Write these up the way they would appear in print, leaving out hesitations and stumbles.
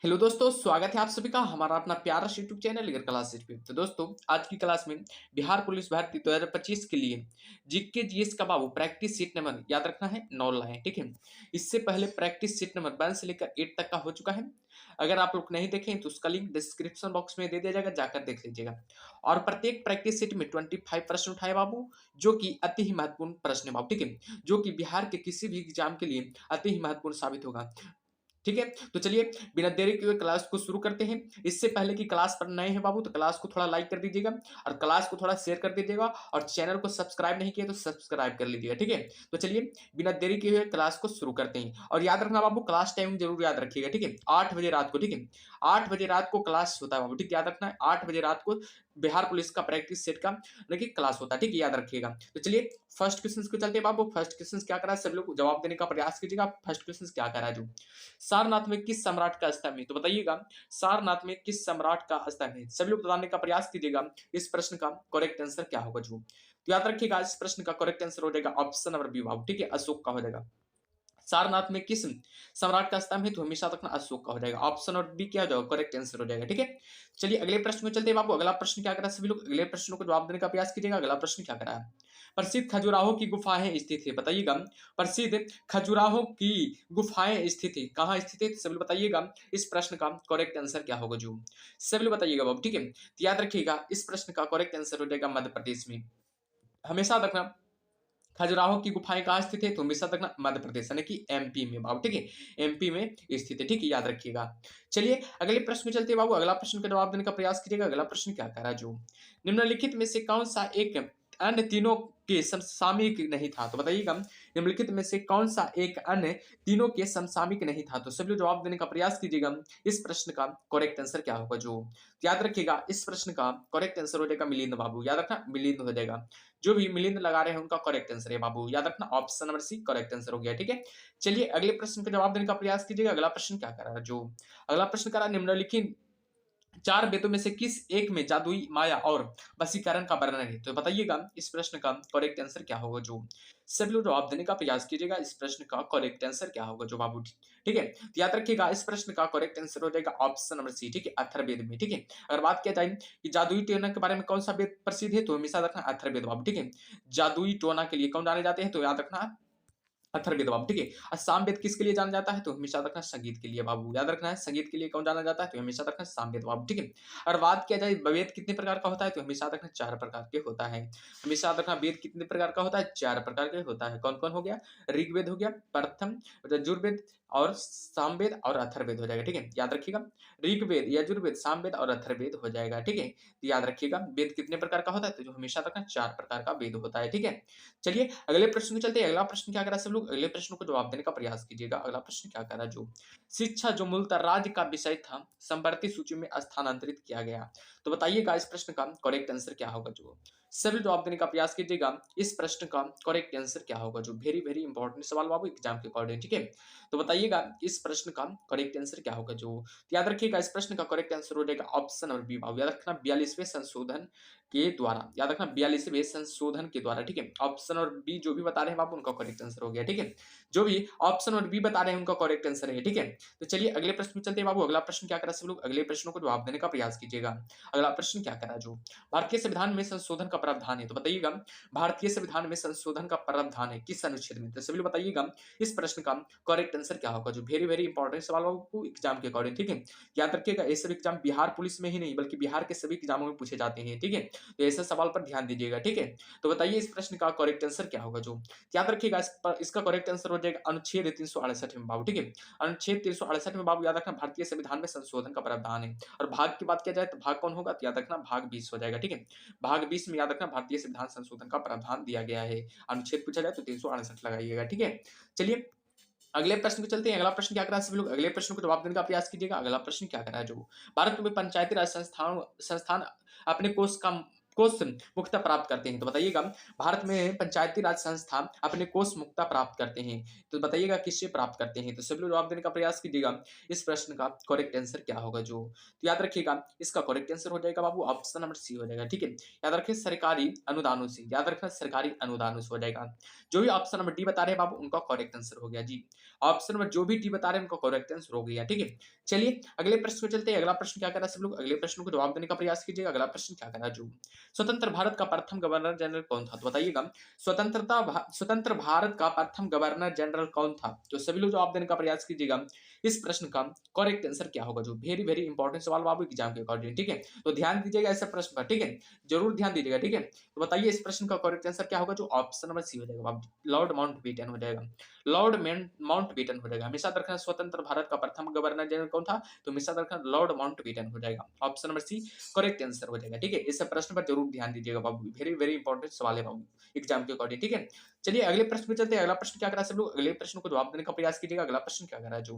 Hello दोस्तों, स्वागत है आप सभी का हमारा अपना प्यारा यूट्यूब चैनल लीगर क्लासेज पे। तो दोस्तों, आज की क्लास में बिहार पुलिस भर्ती 2025 के लिए जीके जीएस का बाबू प्रैक्टिस सीट नंबर याद रखना है 9 लाएं, ठीक है। इससे पहले प्रैक्टिस सीट नंबर 1 से लेकर 8 तक का हो चुका है। अगर आप लोग नहीं देखें तो उसका लिंक डिस्क्रिप्शन बॉक्स में दे दिया जाएगा, जाकर देख लीजिएगा। और प्रत्येक प्रैक्टिस सीट में 25 प्रश्न उठाए बाबू, जो कि अति ही महत्वपूर्ण प्रश्न है बाबू, ठीक है, जो कि बिहार के किसी भी एग्जाम के लिए अति ही महत्वपूर्ण साबित होगा। ठीक है, तो चलिए बिना देरी किए हुए क्लास को शुरू करते हैं। इससे पहले कि क्लास पर नए हैं बाबू, तो क्लास को थोड़ा लाइक कर दीजिएगा और क्लास को थोड़ा शेयर कर दीजिएगा, और चैनल को सब्सक्राइब नहीं किया तो सब्सक्राइब कर लीजिएगा, ठीक है। तो चलिए बिना देरी किए हुए क्लास को शुरू करते हैं। और याद रखना बाबू, क्लास टाइम जरूर याद रखिएगा, ठीक है, 8 बजे रात को, ठीक है। 8 बजे रात को क्लास होता है बाबू, ठीक है, याद रखना है 8 बजे रात को बिहार पुलिस का प्रैक्टिस सेट का देखिए क्लास होता है, ठीक है, याद रखिएगा। तो चलिए फर्स्ट क्वेश्चन को चलते हैं बाबू। फर्स्ट क्वेश्चन क्या करा है, सब लोग जवाब देने का प्रयास कीजिएगा। फर्स्ट क्वेश्चन क्या करा है जो सारनाथ में किस सम्राट का स्तंभ है, तो बताइएगा सारनाथ में किस सम्राट का स्तंभ है। सभी लोग बताने का प्रयास कीजिएगा। इस प्रश्न का करेक्ट आंसर क्या होगा जो, तो याद रखिएगा इस प्रश्न का करेक्ट आंसर हो जाएगा ऑप्शन नंबर बी बाबू, ठीक है, अशोक का हो जाएगा। सारनाथ में किस सम्राट का स्तंभ है, तो हमेशा रखना अशोक का हो जाएगा। ऑप्शन और बी क्या हो जाएगा, करेक्ट आंसर हो जाएगा, ठीक है। चलिए अगले प्रश्न में चलते हैं बाबू। अगला प्रश्न क्या करा है, सभी लोग अगले प्रश्नों को जवाब देने का प्रयास कीजिएगा। अगला प्रश्न क्या करा है, प्रसिद्ध खजुराहो की गुफाएं स्थित है, बताइएगा प्रसिद्ध खजुराहो की गुफाएं स्थित है, कहाँ स्थित है, सभी लोग बताइएगा। इस प्रश्न का करेक्ट आंसर क्या होगा जो, सभी लोग बताइएगा बाबू, ठीक है। तो याद रखिएगा इस प्रश्न का करेक्ट आंसर हो जाएगा मध्य प्रदेश में। हमेशा रखना खजुराहो की गुफाएं कहाँ स्थित है, तो हमेशा रखना मध्य प्रदेश यानी कि एमपी में बाबू, ठीक है, एमपी में स्थित है, ठीक है, याद रखिएगा। चलिए अगले प्रश्न में चलते हैं बाबू। अगला प्रश्न का जवाब देने का प्रयास कीजिएगा। अगला प्रश्न क्या कह रहा है जो, निम्नलिखित में से कौन सा एक अन्य तीनों के समसामयिक नहीं था, तो बताइएगा निम्नलिखित में से कौन सा एक अन्य तीनों के समसामयिक नहीं था। तो सभी लोग जवाब देने का प्रयास कीजिएगा। इस प्रश्न का करेक्ट आंसर क्या होगा जो, याद रखिएगा इस प्रश्न का करेक्ट आंसर हो जाएगा मिलिंद बाबू, याद रखना मिलिंद हो जाएगा। जो भी मिलिंद लगा रहे हैं उनका करेक्ट आंसर है बाबू, याद रखना option number C correct answer हो गया, ठीक है। चलिए अगले प्रश्न का जवाब देने का प्रयास कीजिएगा। अगला प्रश्न क्या कर रहा है जो, अगला प्रश्न कर रहा है निम्नलिखित 4 वेदों में से किस एक में जादुई माया और वशीकरण का वर्णन है, तो बताइएगा इस प्रश्न का करेक्ट आंसर क्या होगा जो, सभी लोग जवाब देने का प्रयास कीजिएगा। इस प्रश्न का करेक्ट आंसर क्या होगा जो बाबू, ठीक है। तो याद रखिएगा इस प्रश्न का करेक्ट आंसर हो जाएगा ऑप्शन नंबर सी, ठीक है, अथर्ववेद में, ठीक है। अगर बात किया जाए कि जादुई टोना के बारे में कौन सा वेद प्रसिद्ध है, तो हमेशा रखना अथर्ववेद बाबू, ठीक है। जादुई टोना के लिए कौन जाने जाते हैं, तो याद रखना अथर्ववेद बाबू, ठीक है। और सामवेद किसके लिए जाना जाता है, तो हमेशा रखना संगीत के लिए बाबू, याद रखना है संगीत के लिए कौन जाना जाता है, तो हमेशा रखना सामवेद बाबू, ठीक है। और बात किया जाए वेद कितने प्रकार का होता है, तो हमेशा रखना 4 प्रकार के होता है। हमेशा रखना वेद कितने प्रकार का होता है, 4 प्रकार के होता है। कौन कौन हो गया, ऋग्वेद हो गया, प्रथम यजुर्वेद और सामवेद और अथर्ववेद हो जाएगा, ठीक है, याद रखिएगा। ऋग्वेद, यजुर्वेद, सामवेद और अथर्ववेद हो जाएगा, ठीक है। तो याद रखिएगा वेद कितने प्रकार का होता है, तो जो हमेशा रखना 4 प्रकार का वेद होता है, ठीक है। चलिए अगले प्रश्न में चलते हैं। अगला प्रश्न क्या करा सब लोग, अगले प्रश्न को जवाब देने का प्रयास कीजिएगा। अगला प्रश्न क्या करा जो, शिक्षा जो मूलतः राज्य का विषय था संवर्ती सूची में स्थानांतरित किया गया, तो बताइएगा इस प्रश्न का करेक्ट आंसर क्या होगा जो, सभी जवाब देने का प्रयास कीजिएगा। इस प्रश्न का करेक्ट आंसर क्या होगा जो, वेरी वेरी इंपॉर्टेंट सवाल बाबू एग्जाम के अकॉर्डिंग, ठीक है। तो बताइएगा इस प्रश्न का करेक्ट आंसर क्या होगा जो, तो याद रखिएगा इस प्रश्न का करेक्ट आंसर हो जाएगा ऑप्शन नंबर बी बाबू, याद रखना 42वें संशोधन के द्वारा, याद रखना 42वें संशोधन के द्वारा, ठीक है। ऑप्शन और बी जो भी बता रहे हैं बाबू उनका करेक्ट आंसर हो गया, ठीक है। जो भी ऑप्शन और बी बता रहे हैं उनका करेक्ट आंसर है, ठीक है। तो चलिए अगले प्रश्न में चलते हैं बाबू। अगला प्रश्न क्या करा सब लोग, अगले प्रश्नों को जवाब देने का प्रयास कीजिएगा। अगला प्रश्न क्या करा जो, भारतीय संविधान में संशोधन का प्रावधान है, तो बताइएगा भारतीय संविधान में संशोधन का प्रावधान है किस अनुच्छेद में, तो सभी लोग बताइएगा इस प्रश्न का करेक्ट आंसर क्या होगा जो, वेरी वेरी इंपॉर्टेंट सवाल बाबू एग्जाम के अकॉर्डिंग, ठीक है। याद रखिएगा ये सब एग्जाम बिहार पुलिस में ही नहीं बल्कि बिहार के सभी एग्जामों में पूछे जाते हैं, ठीक है। तो ऐसे सवाल पर ध्यान दीजिएगा, ठीक है। तो बताइए इस प्रश्न का करेक्ट आंसर क्या होगा जो, याद रखिएगा इसका करेक्ट आंसर हो जाएगा अनुच्छेद 368 में बाबू, ठीक है। अनुच्छेद 368 में बाबू याद रखना भारतीय संविधान में संशोधन का प्रावधान है। और भाग की बात किया जाए तो भाग कौन होगा, तो याद रखना भाग 20 हो जाएगा, ठीक है। भाग 20 में याद रखना भारतीय संविधान संशोधन का प्रावधान दिया गया है। अनुच्छेद पूछा जाए तो 368 लगाइएगा, ठीक है। चलिए अगले प्रश्न को चलते हैं। अगला प्रश्न क्या कर रहा है सभी लोग, अगले प्रश्न को जवाब देने का प्रयास कीजिएगा। अगला प्रश्न क्या कर रहा है जो, भारत में पंचायती राज संस्थान संस्थान अपने कोष मुक्ता प्राप्त करते हैं, तो बताइएगा भारत में पंचायती राज संस्थान अपने कोष मुक्ता प्राप्त करते हैं, तो बताइएगा किससे प्राप्त करते हैं, तो सभी लोग जवाब देने का प्रयास कीजिएगा। इस प्रश्न का करेक्ट आंसर क्या होगा जो, तो याद रखिएगा इसका करेक्ट आंसर हो जाएगा बाबू ऑप्शन नंबर सी हो जाएगा, ठीक है। याद रखिए सरकारी अनुदानों से, याद रखना सरकारी अनुदानों से हो जाएगा। जो भी ऑप्शन नंबर डी बता रहे हैं बाबू उनका करेक्ट आंसर हो गया जी। ऑप्शन नंबर जो भी टी बता रहे हैं उनका करेक्ट आंसर हो गया। ठीक है, चलिए अगले प्रश्न में चलते हैं। अगला प्रश्न क्या करा सब लोग, अगले प्रश्न को जवाब देने का प्रयास कीजिएगा। अगला प्रश्न क्या करा जो स्वतंत्र भारत का प्रथम गवर्नर जनरल कौन था, तो बताइएगा स्वतंत्र भारत का प्रथम गवर्नर जनरल कौन था। तो सभी लोग जवाब देने का प्रयास कीजिएगा। इस प्रश्न का करेक्ट आंसर क्या होगा, जो वेरी वेरी इंपॉर्टेंट सवाल बाबू एग्जाम के अकॉर्डिंग। ठीक है, तो ध्यान दीजिएगा ऐसे प्रश्न पर। ठीक है, जरूर ध्यान दीजिएगा। ठीक है, तो बताइए इस प्रश्न का करेक्ट आंसर क्या होगा, जो ऑप्शन नंबर सी हो जाएगा बाबू, लॉर्ड माउंटबेटन हो जाएगा। माउंटबेटन हो जाएगा। हमेशा रखना स्वतंत्र भारत का प्रथम गवर्नर जनरल कौन था, तो हमेशा रखना लॉर्ड माउंटबेटन हो जाएगा। Option number C correct answer हो जाएगा। ठीक है, इस प्रश्न पर जरूर ध्यान दीजिएगा बाबू, वेरी वेरी इंपॉर्टेंट सवाल है बाबू एग्जाम के अकॉर्डिंग। ठीक है, चलिए अगले प्रश्न पे चलते हैं। अगला प्रश्न क्या करा सब लोग, अगले प्रश्न को जवाब देने का प्रयास कीजिएगा। अगला प्रश्न क्या करा जो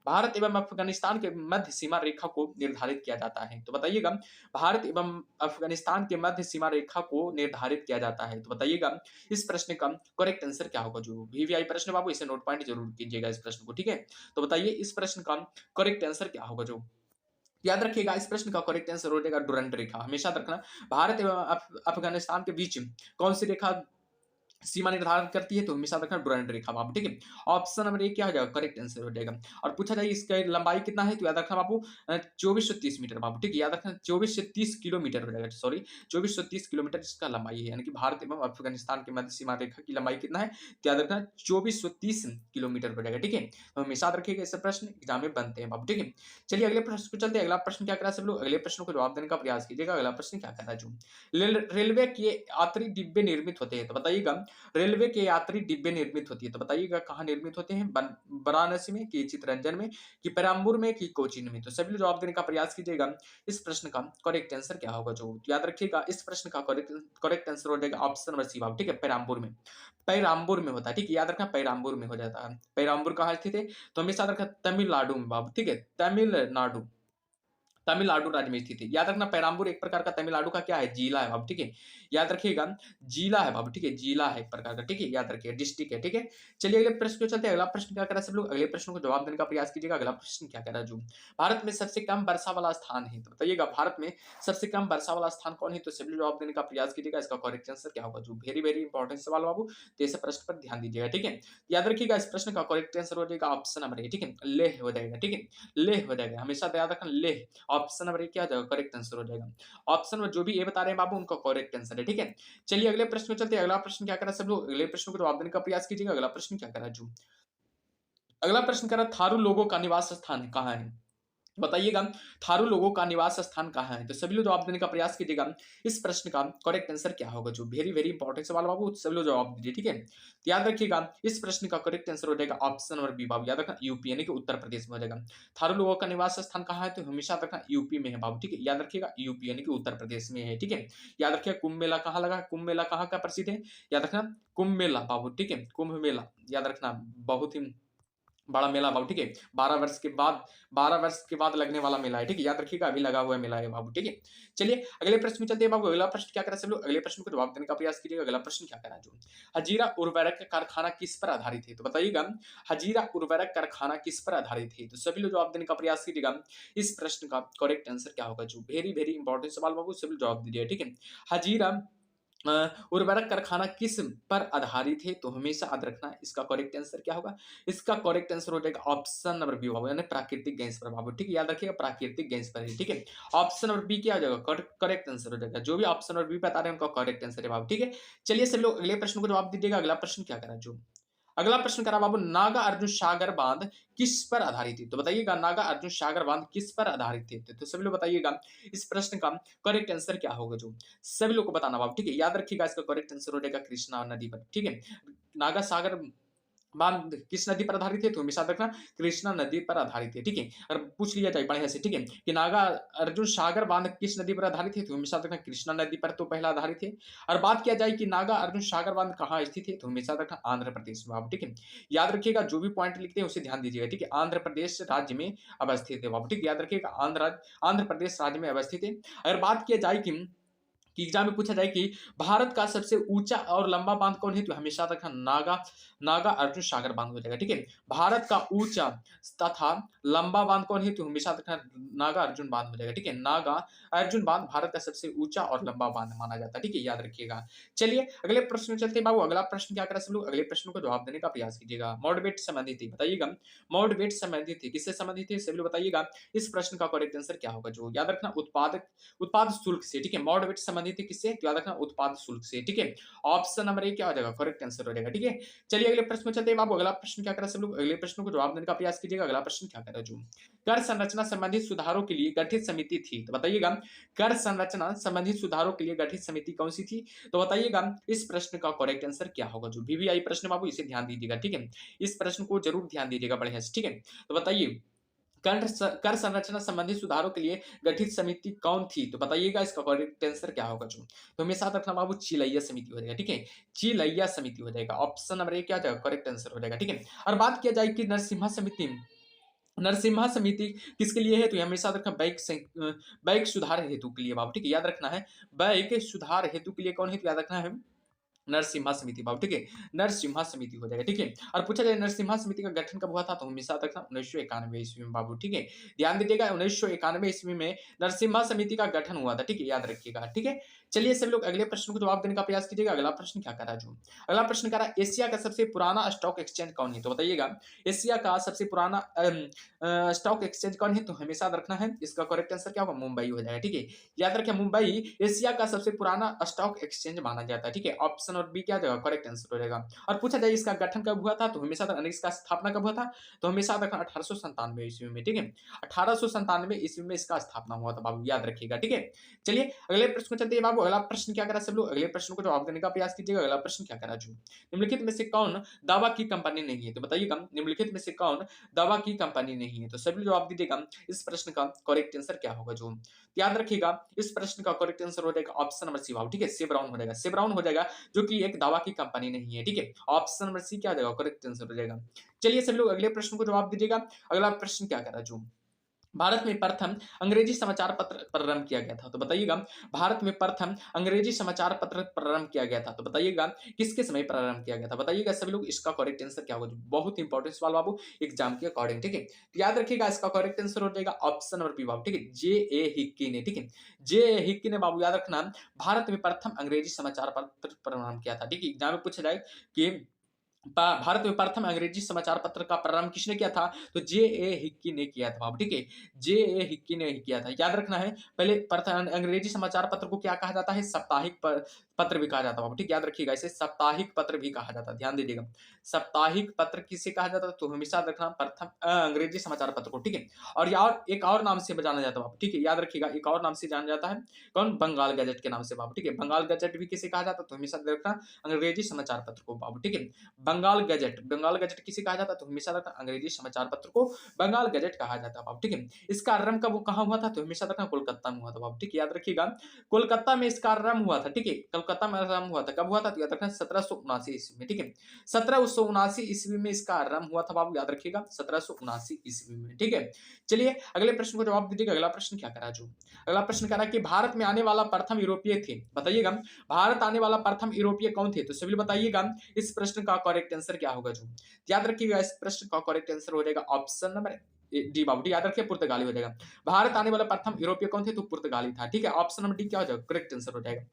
भारत एवं अफगानिस्तान के मध्य सीमा रेखा को निर्धारित किया जाता है, तो बताइएगा भारत एवं अफगानिस्तान के मध्य सीमा रेखा को निर्धारित किया जाता है, तो बताइएगा इस प्रश्न का करेक्ट आंसर क्या होगा। जो वीवीआई प्रश्न बाबू, इसे नोट पॉइंट जरूर कीजिएगा इस प्रश्न को। ठीक है, तो बताइए इस प्रश्न का करेक्ट आंसर क्या होगा। जो याद रखिएगा इस प्रश्न का करेक्ट आंसर हो जाएगा डुरंट रेखा। हमेशा रखना भारत एवं अफगानिस्तान के बीच कौन सी रेखा सीमा निर्धारण करती है, तो हमेशा रखना डुरंट रेखा बाबू। ठीक है, ऑप्शन नंबर एक क्या हो जाएगा, करेक्ट आंसर हो जाएगा। और पूछा जाए इसका लंबाई कितना है, तो याद रखना बाबू 2430 मीटर बाबू। ठीक है, याद रखना 24 से 30 किलोमीटर हो जाएगा। सॉरी, 2430 किलोमीटर इसका लंबाई है, यानी कि भारत एवं अफगानिस्तान के मध्य सीमा रेखा की लंबाई कितना है, तो याद रखना 2430 किलोमीटर हो जाएगा। ठीक है, तो हमेशा रखिएगा ऐसे प्रश्न एग्जाम में बनते हैं बाबू। ठीक है, चलिए अगले प्रश्न पे चलते हैं। अगला प्रश्न क्या करा सब लोग, अगले प्रश्न को जवाब देने का प्रयास कीजिएगा। अगला प्रश्न क्या करा जो रेलवे के यात्री डिब्बे निर्मित होते हैं, तो बताइएगा रेलवे के यात्री डिब्बे निर्मित होती है, तो बताइएगा कहाँ निर्मित होते हैं, वाराणसी में, कि चितरंजन में, कि पेराम्बूर में, कि कोचीन में। तो सभी लोग जवाब देने का प्रयास कीजिएगा। इस प्रश्न का करेक्ट आंसर क्या होगा, जो याद रखिएगा इस प्रश्न का करेक्ट आंसर हो जाएगा ऑप्शन नंबर सी बाबू। ठीक है, पेराम्बूर में, पेराम्बूर में होता है। ठीक है, याद रखना पेराम्बूर में हो जाता है। पेराम्बूर कहाँ स्थित है, तो हमेशा याद रखना तमिलनाडु में बाबू। ठीक है, तमिलनाडु, तमिलनाडु राज्य में स्थित है। याद रखना पेराम्बूर एक प्रकार का तमिलनाडु का क्या है, जिला है बाबू। ठीक है, याद रखिएगा जिला है बाबू। ठीक है, जिला है एक प्रकार का। ठीक है, याद रखिए डिस्ट्रिक्ट है। ठीक है, चलिए अगले प्रश्न को चलते हैं। अगला प्रश्न क्या करा सब लोग, अगले प्रश्न को जवाब देने का प्रयास कीजिएगा। अगला प्रश्न क्या करा जो भारत में सबसे कम वर्षा वाला स्थान है, तो बताइएगा भारत में सबसे कम वर्षा वाला स्थान कौन है, तो सभी लोग जवाब देने का प्रयास कीजिएगा। इसका करेक्ट आंसर क्या होगा, जो वेरी वेरी इंपॉर्टेंट सवाल बाबू, तो इस प्रश्न पर ध्यान दीजिएगा। ठीक है, याद रखिएगा इस प्रश्न का करेक्ट आंसर हो जाएगा ऑप्शन नंबर ए। ठीक है, लेह हो जाएगा। ठीक है, लेह हो जाएगा। हमेशा याद रखना लेह, ऑप्शन नंबर ए क्या हो जाएगा, करेक्ट आंसर हो जाएगा। ऑप्शन नंबर जो भी ए बता रहे हैं बाबू उनका करेक्ट आंसर है। ठीक है, चलिए अगले प्रश्न में चलते हैं। अगला प्रश्न क्या करा सब लोग, अगले प्रश्न को जवाब देने का प्रयास कीजिएगा। अगला प्रश्न क्या करा जो अगला प्रश्न करा थारू लोगों का निवास स्थान कहाँ है, बताइएगा थारू लोगों का निवास स्थान कहाँ है, तो सभी लोग जवाब देने का प्रयास कीजिएगा। इस प्रश्न का करेक्ट आंसर क्या होगा, जो वेरी वेरी इंपॉर्टेंट सवाल बाबू, सभी लोग जवाब दीजिए। ठीक है, तो याद रखिएगा इस प्रश्न का करेक्ट आंसर हो जाएगा ऑप्शन नंबर बी बाबू। याद रखना यूपी यानी कि उत्तर प्रदेश में हो जाएगा। थारू लोगों का निवास स्थान कहाँ है, तो हमेशा रखना यूपी में है बाबू। ठीक है, याद रखिएगा यूपी यानी कि उत्तर प्रदेश में है। ठीक है, याद रखिएगा कुंभ मेला कहाँ लगा, कुंभ मेला कहाँ का प्रसिद्ध है, याद रखना कुंभ मेला बाबू। ठीक है, कुंभ मेला याद रखना बहुत ही बड़ा मेला बाबू। ठीक है, 12 वर्ष के बाद लगने वाला मेला है। ठीक है, याद रखिएगा अभी लगा हुआ मेला है बाबू। ठीक है, चलिए अगले प्रश्न में चलते हैं बाबू। अगला प्रश्न क्या करा सब लोग, अगले प्रश्न को जवाब देने का प्रयास कीजिएगा। अगला प्रश्न क्या करा जो हजीरा उर्वरक का कारखाना किस पर आधारित है, तो बताइएगा हजीरा उर्वरक कारखाना किस पर आधारित है, तो सभी लोग जवाब देने का प्रयास कीजिएगा। इस प्रश्न का करेक्ट आंसर क्या होगा, जो वेरी वेरी इंपॉर्टेंट सवाल बाबू, सभी लोग जवाब दीजिए। ठीक है, हजीरा अ, उर्वरक कारखाना किस पर आधारित है, तो हमेशा याद रखना इसका करेक्ट आंसर क्या होगा। इसका करेक्ट आंसर हो जाएगा ऑप्शन नंबर बी बाबू, यानी प्राकृतिक गैस पर बाबू। ठीक है, याद रखिएगा प्राकृतिक गैस पर है। ठीक है, ऑप्शन नंबर बी क्या हो जाएगा, करेक्ट आंसर हो जाएगा। जो भी ऑप्शन नंबर बी बता रहे हैं उनका करेक्ट आंसर है बाबू। ठीक है, चलिए सभी लोग अगले प्रश्न को जवाब दीजिएगा। अगला प्रश्न क्या करा जो अगला प्रश्न करा बाबू, नागा अर्जुन सागर बांध किस पर आधारित है, तो बताइएगा नागा अर्जुन सागर बांध किस पर आधारित है, तो सभी लोग बताइएगा इस प्रश्न का करेक्ट आंसर क्या होगा, जो सभी लोग को बताना बाबू। ठीक है, याद रखिएगा इसका करेक्ट आंसर हो जाएगा कृष्णा नदी पर। ठीक है, नागा सागर बांध किस नदी पर आधारित है, तो हमेशा रखना कृष्णा नदी पर आधारित है। ठीक है, और पूछ लिया जाए बढ़िया से। ठीक है, कि नागा अर्जुन सागर बांध किस नदी पर आधारित है, तो हमेशा रखना कृष्णा नदी पर तो पहला आधारित है। और बात किया जाए कि नागा अर्जुन सागर बांध कहाँ स्थित है, तो हमेशा रखना आंध्र प्रदेश में बाबू। ठीक है, याद रखिएगा जो भी पॉइंट लिखते हैं उसे ध्यान दीजिएगा। ठीक है, आंध्र प्रदेश राज्य में अवस्थित है बाबू। ठीक है, याद रखिएगा आंध्र प्रदेश राज्य में अवस्थित है। अगर बात किया जाए कि कि एग्जाम में पूछा जाए कि भारत का सबसे ऊंचा और लंबा बांध कौन है, तो हमेशा रखना नागा नागा अर्जुन सागर बांध हो जाएगा। ठीक है, भारत का ऊंचा तथा लंबा बांध कौन है, तो हमेशा रखना नागा अर्जुन बांध हो जाएगा। ठीक है, नागा अर्जुन बांध भारत का सबसे ऊंचा और लंबा बांध माना जाता है। ठीक है, याद रखिएगा। चलिए अगले प्रश्न में चलते हैं बाबू। अगला प्रश्न क्या करें सब लोग, अगले प्रश्न को जवाब देने का प्रयास कीजिएगा। मॉडरेट संबंधित थी, बताइएगा मॉडरेट संबंधित थी, किससे संबंधित है सभी लोग बताइएगा। इस प्रश्न का करेक्ट आंसर क्या होगा, जो याद रखना उत्पादक उत्पाद शुल्क से। ठीक है, मॉडरेट संबंधित है किससे, तो याद रखना उत्पाद शुल्क से। ठीक है, ऑप्शन नंबर ए क्या हो जाएगा, करेक्ट आंसर हो जाएगा। ठीक है, चलिए अगले प्रश्न में चलते हैं बाबू। अगला प्रश्न क्या करें सब लोग, अगले प्रश्न को जवाब देने का प्रयास कीजिएगा। अगला प्रश्न क्या करें, जो कर संरचना संबंधित सुधारों के लिए गठित समिति थी, तो बताइएगा कर संरचना संबंधित सुधारों के लिए गठित समिति कौन सी थी, तो बताइएगा इस प्रश्न का करेक्ट आंसर क्या होगा। जो वीवीआई प्रश्न बाबू, इसे ध्यान दीजिएगा। ठीक है, इस प्रश्न को जरूर ध्यान दीजिएगा बढ़िया से। ठीक है, तो बताइए कर संरचना संबंधी सुधारों के लिए गठित समिति कौन थी, तो बताइएगा इसका करेक्ट आंसर क्या होगा। जो तो हमें साथ रखना बाबू चिलैया समिति हो जाएगा। ठीक है, चिलैया समिति हो जाएगा। ऑप्शन नंबर ए क्या हो जाएगा, करेक्ट आंसर हो जाएगा। ठीक है, और बात किया जाए कि नरसिम्हा समिति किसके लिए है, तो ये हमेशा रखना बैक सुधार हेतु के लिए बाबू। ठीक है, याद रखना है बैक सुधार हेतु के लिए कौन है, तो याद रखना है नरसिम्हा समिति बाबू। ठीक है, नरसिम्हा समिति हो जाएगा। ठीक है, और पूछा जाए नरसिम्हा समिति का गठन कब हुआ था, तो हमेशा रखना 1991 ईस्वी में बाबू। ठीक है, ध्यान दीजिएगा 1991 ईस्वी में नरसिम्हा समिति का गठन हुआ था। ठीक है, याद रखिएगा। ठीक है, चलिए सभी लोग अगले प्रश्न को जवाब देने का प्रयास कीजिएगा। अगला प्रश्न क्या करा, जो अगला प्रश्न करा एशिया का सबसे पुराना स्टॉक एक्सचेंज कौन है, तो बताइएगा एशिया का सबसे पुराना स्टॉक एक्सचेंज कौन है, तो हमेशा रखना है इसका करेक्ट आंसर क्या होगा, मुंबई हो जाएगा। ठीक है, याद रखें मुंबई एशिया का सबसे पुराना स्टॉक एक्सचेंज माना जाता है। ठीक है, ऑप्शन और बी क्या जाएगा, करेक्ट आंसर हो जाएगा। और पूछा जाए इसका गठन कब हुआ था, तो हमेशा इसका स्थापना कब हुआ था, तो हमेशा रखना 1897 ईस्वी में। ठीक है, 1897 ईस्वी में इसका स्थापना हुआ था बाबू, याद रखिएगा। ठीक है, चलिए अगले प्रश्न को चलते हैं बाबू। अगला प्रश्न क्या करा सब लोग, अगले प्रश्न को जवाब देने का प्रयास कीजिएगा। अगला प्रश्न क्या करा, जो निम्नलिखित में से कौन दावा की कंपनी नहीं है, तो बताइएगा निम्नलिखित में से कौन दावा की कंपनी नहीं है, तो सभी जवाब दीजिएगा इस प्रश्न का करेक्ट आंसर क्या होगा। जो याद रखिएगा इस प्रश्न का करेक्ट आंसर हो जाएगा ऑप्शन नंबर सी बाबू। ठीक है, सेब्राउन हो जाएगा, सेब्राउन हो जाएगा, जो कि एक दावा की कंपनी नहीं है। ठीक है, ऑप्शन नंबर सी क्या हो जाएगा, करेक्ट आंसर हो जाएगा। चलिए सभी लोग अगले प्रश्न को जवाब दीजिएगा। अगला प्रश्न क्या करा, जो भारत में प्रथम अंग्रेजी समाचार पत्र प्रारंभ किया गया था, तो बताइएगा भारत में प्रथम अंग्रेजी समाचार पत्र प्रारंभ किया गया था, तो बताइएगा किसके समय प्रारंभ किया गया था, बताइएगा सभी लोग इसका करेक्ट आंसर क्या होगा। बहुत इंपॉर्टेंट सवाल बाबू एग्जाम के अकॉर्डिंग। ठीक है, तो याद रखिएगा इसका करेक्ट आंसर हो जाएगा ऑप्शन नंबर बी बाबू। ठीक है, जे ए हिक्की ने। ठीक है, जे ए हिक्की ने बाबू, याद रखना भारत में प्रथम अंग्रेजी समाचार पत्र प्रारंभ किया था। ठीक है, एग्जाम में पूछा जाए कि भारत में प्रथम अंग्रेजी समाचार पत्र का प्रारंभ किसने किया था, तो जे ए हिक्की ने किया था बाबू। ठीक है, जे ए हिक्की ने ही किया था। याद रखना है पहले प्रथम अंग्रेजी समाचार पत्र को क्या कहा जाता है, साप्ताहिक पत्र भी कहा जाता है बाबू। ठीक, याद रखिएगा इसे साप्ताहिक पत्र भी कहा जाता है, ध्यान दीजिएगा साप्ताहिक पत्र किसे कहा जाता है, तो हमेशा रखना प्रथम अंग्रेजी समाचार पत्र को। ठीक है, और यार एक और नाम से जाना जाता है बाबू। ठीक है, याद रखिएगा एक और नाम से जाना जाता है, कौन, बंगाल गजट के नाम से बाबू। ठीक है, बंगाल गजट भी किसे कहा जाता है, तो हमेशा रखना अंग्रेजी समाचार पत्र को बाबू। ठीक है, बंगाल गजट, बंगाल गजट किसे कहा जाता है, तो हमेशा रखना अंग्रेजी समाचार पत्र को बंगाल गजट कहा जाता है बाबू। ठीक है, इसका आरंभ कब कहाँ हुआ था, तो हमेशा रखना कोलकाता में हुआ था बाबू। ठीक है, याद रखिएगा कोलकाता में इसका आरंभ हुआ था। ठीक है, कोलकाता में आरंभ हुआ था, कब हुआ था, तो याद रखना 1779 ईस्वी में। ठीक है, 1779 ईस्वी में इसका आरंभ हुआ था बाबू, याद रखिएगा 1779 ईस्वी में। ठीक है, चलिए अगले प्रश्न को जवाब दीजिएगा। अगला प्रश्न क्या करा, जो अगला प्रश्न करा कि भारत में आने वाला प्रथम यूरोपीय थे, बताइएगा भारत आने वाला प्रथम यूरोपीय कौन थे, तो सभी बताइएगा इस प्रश्न का करेक्ट आंसर क्या होगा। जो याद रखिएगा इस प्रश्न का करेक्ट आंसर हो जाएगा ऑप्शन नंबर डी बाबू। याद रखिए पुर्तगाली हो जाएगा। भारत आने वाला प्रथम यूरोपीय कौन थे, तो पुर्तगाली था। ठीक है, ऑप्शन नंबर डी क्या हो जाएगा, करेक्ट आंसर हो जाएगा।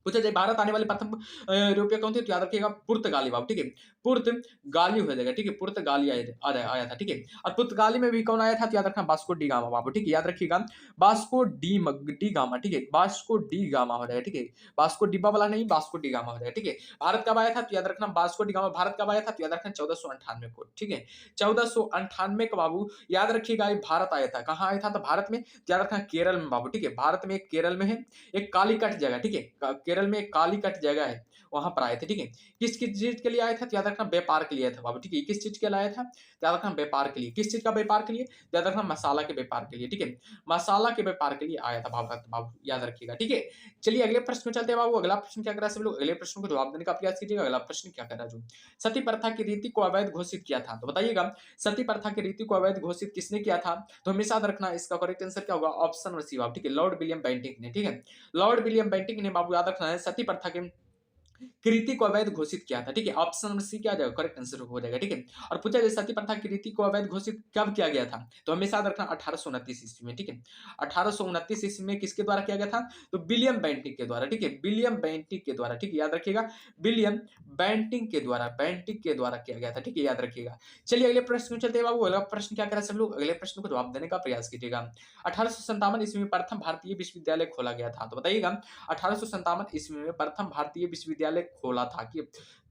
पूछा जाए भारत आने वाले प्रथम यूरोपीय कौन थे, तो याद रखिएगा पुर्तगाली बाबू। ठीक है, पुर्तगाली हो जाएगा। ठीक है, पुर्तगाली आया था। ठीक है, और पुर्तगाली में भी कौन आया था, तो याद रखना वास्को डी गामा बाबू। ठीक है, याद रखिएगा वास्को डी गामा। ठीक है, वास्को डी गामा हो जाएगा। ठीक है, वास्को डिब्बा वाला नहीं, वास्को डी गामा हो जाएगा। ठीक है, भारत कब आया था, तो याद रखना वास्को डी गामा भारत कब आया था, तो याद रखना 1498 को। ठीक है, 1498 का बाबू याद रखिएगा भारत आया था। कहाँ आया था, तो भारत में याद रखना केरल में बाबू। ठीक है, भारत में केरल में है एक कालीकट जगह। ठीक है, केरल केरल में एक कालीकट जगह है, वहां पर आए थे, ठीक है। किस किस चीज के लिए आए थे? तो याद रखना व्यापार के लिए आया था बाबू, ठीक है। किस चीज के लिए आया था? तो याद रखना व्यापार के लिए। किस चीज का व्यापार के लिए? तो याद रखना मसाला के व्यापार के लिए, ठीक है। मसाला के व्यापार के लिए आया था बाबू, बाबू याद रखिएगा, ठीक है। चलिए अगले प्रश्न में चलते हैं बाबू। अगला प्रश्न क्या करा सब लोग? अगले प्रश्न को जवाब देने का प्रयास कीजिएगा। अगला प्रश्न क्या करा जो सती प्रथा की रीति को अवैध घोषित किया था? तो बताइएगा, सती प्रथा की रीति को अवैध घोषित किसने किया था? तो हमेशा याद रखना इसका करेक्ट आंसर क्या होगा? ऑप्शन नंबर सी बाबू, ठीक है। लॉर्ड विलियम बेंटिक ने, ठीक है। लॉर्ड विलियम बेंटिक ने बाबू याद रखना है सती प्रथा के कृति को अवैध घोषित किया था, ठीक है। ऑप्शन नंबर सी क्या आ जाएगा? करेक्ट आंसर हो जाएगा, ठीक है। और पूछा जाए सती प्रथा की रीति को अवैध घोषित कब किया गया था? तो हमेशा याद रखना 1829 ईस्वी में, ठीक है। 1829 ईस्वी में किसके द्वारा किया गया था? तो विलियम बेंटिक के द्वारा, ठीक है। विलियम बेंटिक के द्वारा, ठीक है, याद रखिएगा। विलियम बेंटिक के द्वारा, बेंटिक के द्वारा किया गया था, ठीक है, याद रखिएगा। चलिए अगले प्रश्न में चलते हैं बाबू। अगला प्रश्न क्या करा सब लोग? अगले प्रश्न को जवाब देने का प्रयास कीजिएगा। 1857 ईस्वी में प्रथम भारतीय विश्वविद्यालय खोला गया था। तो बताइएगा 1857 ईस्वी में प्रथम भारतीय विश्वविद्यालय खोला था कि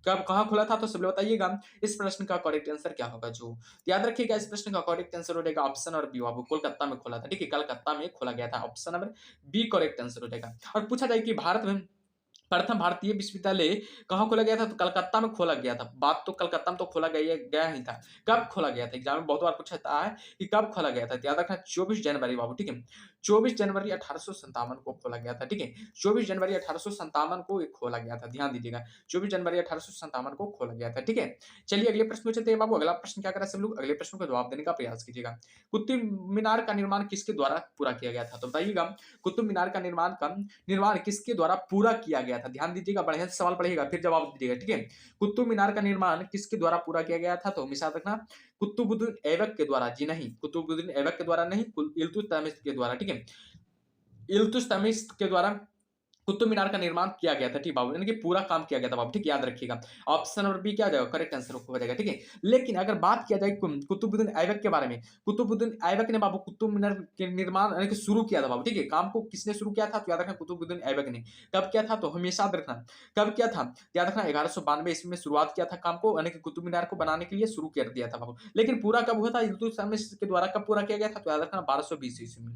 कब कहाँ खोला था? तो सब लोग बताइएगा इस प्रश्न का करेक्ट आंसर क्या होगा जो याद रखिएगा। इस प्रश्न का करेक्ट आंसर हो जाएगा ऑप्शन और बी बाबू, कोलकाता में खोला था, ठीक है। कलकत्ता में खोला गया था, option number B correct answer हो जाएगा। और पूछा जाए कि भारत में प्रथम भारतीय विश्वविद्यालय कहाँ खोला गया था? तो कलकत्ता में खोला गया था। बात तो कलकत्ता में तो खोला गया ही था। कब खोला गया था? एग्जाम में बहुत बार पूछा जाता है कि कब खोला गया था। तो याद रखना 24 जनवरी बाबू, ठीक है। 24 जनवरी 1857 को खोला गया था, ठीक है। 24 जनवरी 1857 को ये खोला गया था, ध्यान दीजिएगा। 24 जनवरी 1857 को खोला गया था, ठीक है। चलिए अगले प्रश्न में चलते हैं बाबू। अगला प्रश्न क्या करा सब लोग? अगले प्रश्न को जवाब देने का प्रयास कीजिएगा। कुतुब मीनार का निर्माण किसके द्वारा पूरा किया गया था? तो बताइएगा कुतुब मीनार का निर्माण किसके द्वारा पूरा किया गया था? ध्यान दीजिएगा, बढ़िया से सवाल पढ़िएगा फिर जवाब दीजिएगा, ठीक है। कुतुब मीनार का निर्माण किसके द्वारा पूरा किया गया था? तो हमेशा याद रखना कुतुबुद्दीन ऐबक के द्वारा, जी नहीं, कुतुबुद्दीन ऐबक के द्वारा नहीं, इल्तुतमिश के द्वारा, ठीक है। इल्तुतमिश के द्वारा कुतुब मीनार का निर्माण किया गया था, ठीक बाबू, यानी कि पूरा काम किया गया था बाबू, ठीक याद रखिएगा। ऑप्शन नंबर बी क्या आ जाएगा? करेक्ट आंसर हो जाएगा, ठीक है। लेकिन अगर बात किया जाए कुतुबुद्दीन ऐबक के बारे में, कुतुबुद्दीन ऐबक ने बाबू कुतुब मीनार के निर्माण यानी कि शुरू किया था बाबू, ठीक है। काम को किसने शुरू किया था? तो याद रखना कुतुबुद्दीन ऐबक ने। कब किया था? तो हमेशा याद रखना कब किया था। याद रखना 1192 ईस्वी में शुरुआत किया था काम को, यानी कि कुतुब मीनार को बनाने के लिए शुरू कर दिया था बाबू। लेकिन पूरा कब हुआ था? इल्तुतमिश के द्वारा कब पूरा किया गया था? तो याद रखना 1220 ईस्वी में।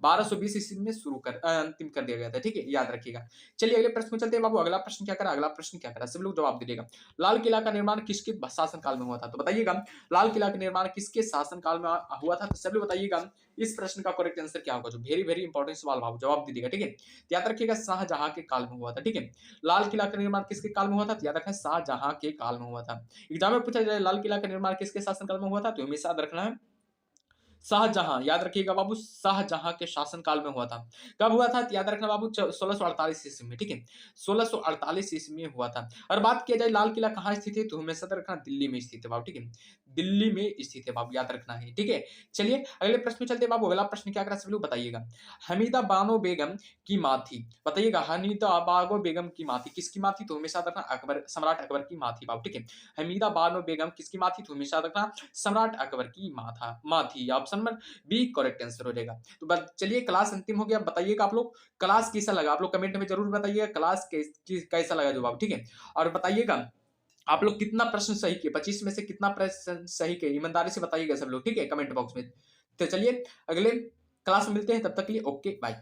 1220 ईस्वी में अंतिम कर दिया गया था, ठीक है, याद रखिएगा। चलिए अगले प्रश्न में चलते हैं बाबू। अगला प्रश्न क्या करा? अगला प्रश्न क्या करा? सब लोग जवाब दीजिएगा। लाल किला का निर्माण किसके शासनकाल में हुआ था? तो बताइएगा लाल किला का निर्माण किसके शासनकाल में हुआ था? तो सब लोग बताइएगा इस प्रश्न का करेक्ट आंसर क्या होगा? जो वेरी वेरी इंपॉर्टेंट सवाल बाबू, जवाब दीजिएगा, ठीक है। याद रखिएगा शाहजहां के काल में हुआ था, ठीक है। लाल किला का निर्माण किसके काल में हुआ था? तो याद रखना शाहजहां के काल में हुआ था। एग्जाम में पूछा जाए लाल किला का निर्माण किसके शासनकाल में हुआ था? तो हमेशा याद रखना है शाहजहां, याद रखिएगा बाबू, शाहजहां के शासनकाल में हुआ था। कब हुआ था? याद रखना बाबू 1648 ईस्वी में, ठीक है। 1648 ईस्वी में हुआ था। और बात किया जाए लाल किला कहाँ स्थित है? तो हमेशा याद रखना दिल्ली में स्थित है बाबू, ठीक है। दिल्ली में स्थित है बाबू, याद रखना है, ठीक है। चलिए अगले प्रश्न में चलते हैं बाबू। अगला प्रश्न क्या करा सब लोग बताइएगा। हमीदा बानो बेगम की माँ थी, बताइएगा हमीदा बानो बेगम की माँ थी, किसकी माँ थी? तो हमेशा याद रखना अकबर, सम्राट अकबर की माँ थी बाबू, ठीक है। हमीदा बानो बेगम किसकी माँ थी? तो हमेशा याद रखना सम्राट अकबर की माँ थी। Option number B correct answer हो जाएगा। तो बस चलिए क्लास अंतिम हो गया। बताइएगा आप लोग क्लास कैसा लगा? आप लोग कमेंट में जरूर बताइएगा क्लास कैसा लगा जवाब, ठीक है। और बताइएगा आप लोग कितना प्रश्न सही किए, 25 में से कितना प्रश्न सही किए, ईमानदारी से बताइएगा सब लोग, ठीक है, कमेंट बॉक्स में। तो चलिए अगले क्लास में मिलते हैं, तब तक के लिए ओके बाय।